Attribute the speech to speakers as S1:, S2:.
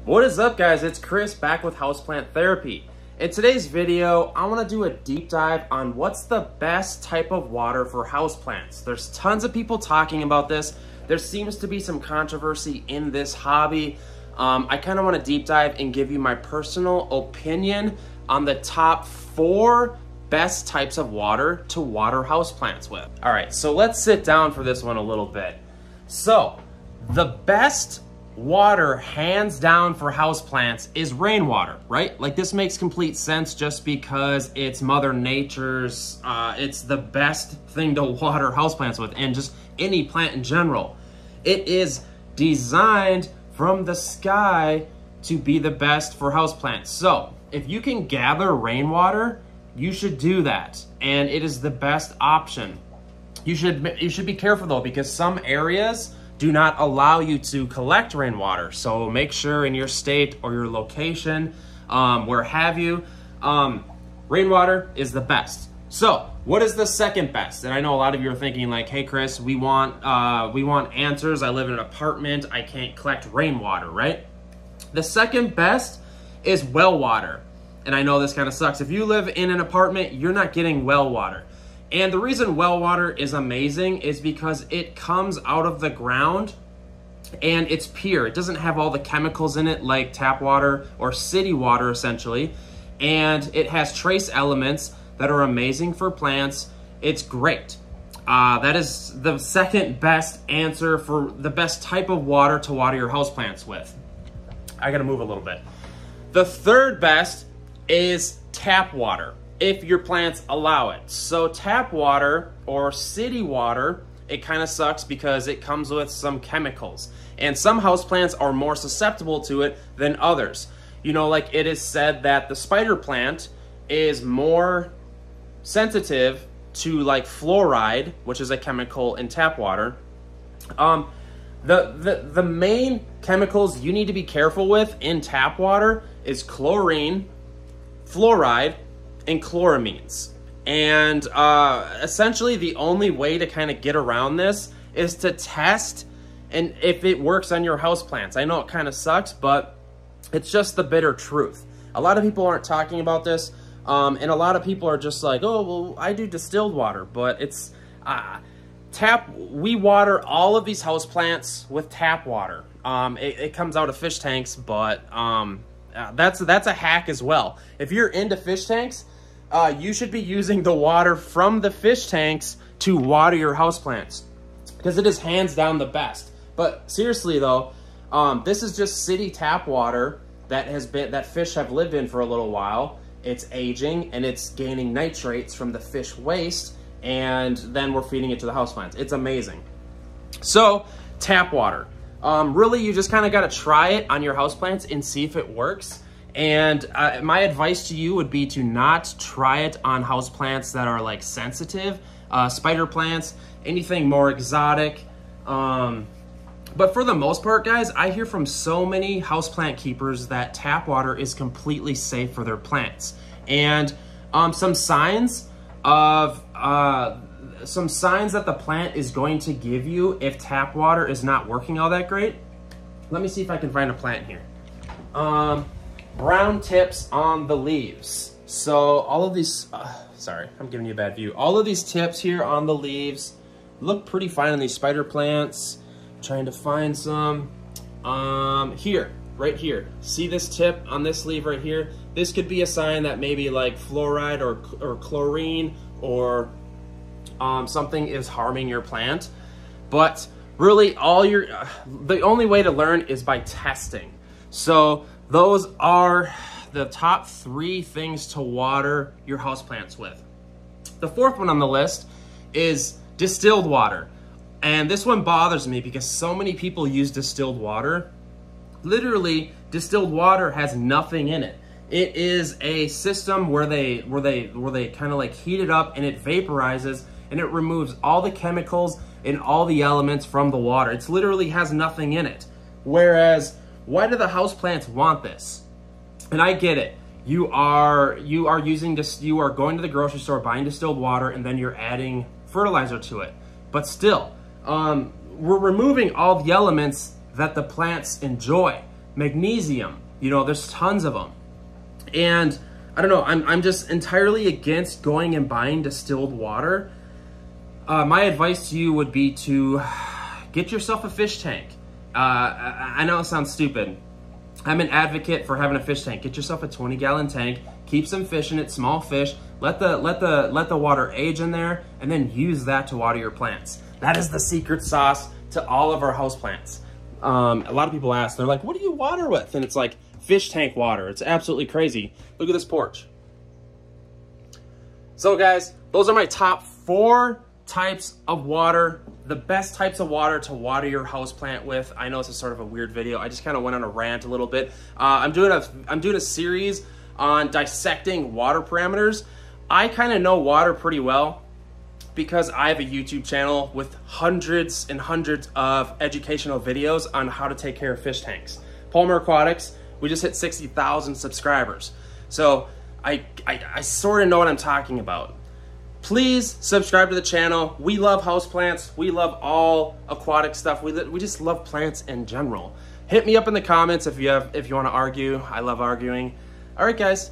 S1: What is up, guys? It's Chris back with Houseplant Therapy. In today's video, I want to do a deep dive on what's the best type of water for houseplants. There's tons of people talking about this. There seems to be some controversy in this hobby. I kind of want to deep dive and give you my personal opinion on the top 4 best types of water to water houseplants with. All right, so let's sit down for this one a little bit. So, the best water, hands down, for houseplants is rainwater, right? Like, this makes complete sense just because it's Mother Nature's, it's the best thing to water houseplants with, and just any plant in general. It is designed from the sky to be the best for houseplants. So, if you can gather rainwater, you should do that, and it is the best option. You should be careful though, because some areas do not allow you to collect rainwater. So make sure in your state or your location, where have you, rainwater is the best. So what is the second best? And I know a lot of you are thinking like, hey Chris, we want answers. I live in an apartment, I can't collect rainwater, right? The second best is well water. And I know this kind of sucks. If you live in an apartment, you're not getting well water. And the reason well water is amazing is because it comes out of the ground and it's pure. It doesn't have all the chemicals in it like tap water or city water essentially. And it has trace elements that are amazing for plants. It's great. That is the second best answer for the best type of water to water your houseplants with. I gotta move a little bit. The third best is tap water, if your plants allow it. So tap water or city water, it kind of sucks because it comes with some chemicals. And some houseplants are more susceptible to it than others. You know, like it is said that the spider plant is more sensitive to like fluoride, which is a chemical in tap water. The main chemicals you need to be careful with in tap water is chlorine, fluoride, and chloramines. And essentially the only way to kind of get around this is to test and if it works on your houseplants. I know it kind of sucks, but it's just the bitter truth. A lot of people aren't talking about this, and a lot of people are just like, oh, well, I do distilled water, but it's we water all of these houseplants with tap water. It comes out of fish tanks, but that's a hack as well. If you're into fish tanks, you should be using the water from the fish tanks to water your houseplants because it is hands down the best. But seriously though, this is just city tap water that fish have lived in for a little while. It's aging and it's gaining nitrates from the fish waste, and then we're feeding it to the houseplants. It's amazing. So tap water. Really, you just kind of got to try it on your houseplants and see if it works. And my advice to you would be to not try it on houseplants that are like sensitive, spider plants, anything more exotic. But for the most part, guys, I hear from so many houseplant keepers that tap water is completely safe for their plants. And some signs that the plant is going to give you if tap water is not working all that great. Let me see if I can find a plant here. Brown tips on the leaves. So all of these, sorry, I'm giving you a bad view. All of these tips here on the leaves look pretty fine on these spider plants. I'm trying to find some. Here, right here. See this tip on this leaf right here? This could be a sign that maybe like fluoride or chlorine or something is harming your plant. But really the only way to learn is by testing. So those are the top 3 things to water your houseplants with. The fourth one on the list is distilled water. And this one bothers me because so many people use distilled water. Literally, distilled water has nothing in it. It is a system where they kind of like heat it up and it vaporizes and it removes all the chemicals and all the elements from the water. It literally has nothing in it. Whereas, why do the houseplants want this? And I get it. You are going to the grocery store buying distilled water and then you're adding fertilizer to it. But still, we're removing all the elements that the plants enjoy. magnesium. You know, there's tons of them. And I don't know, I'm just entirely against going and buying distilled water. My advice to you would be to get yourself a fish tank. I know it sounds stupid. I'm an advocate for having a fish tank. Get yourself a 20-gallon tank, keep some fish in it, small fish, let the water age in there, and then use that to water your plants. That is the secret sauce to all of our houseplants. A lot of people ask, they're like, what do you water with? And it's like fish tank water. It's absolutely crazy. Look at this porch. So guys, those are my top 4 types of water, the best types of water to water your houseplant with. I know this is sort of a weird video. I just kind of went on a rant a little bit. I'm doing a series on dissecting water parameters. I kind of know water pretty well because I have a YouTube channel with hundreds and hundreds of educational videos on how to take care of fish tanks. Palmer Aquatics, we just hit 60,000 subscribers. So I sort of know what I'm talking about. Please subscribe to the channel. We love houseplants. We love all aquatic stuff. We just love plants in general. Hit me up in the comments if you want to argue. I love arguing. All right, guys.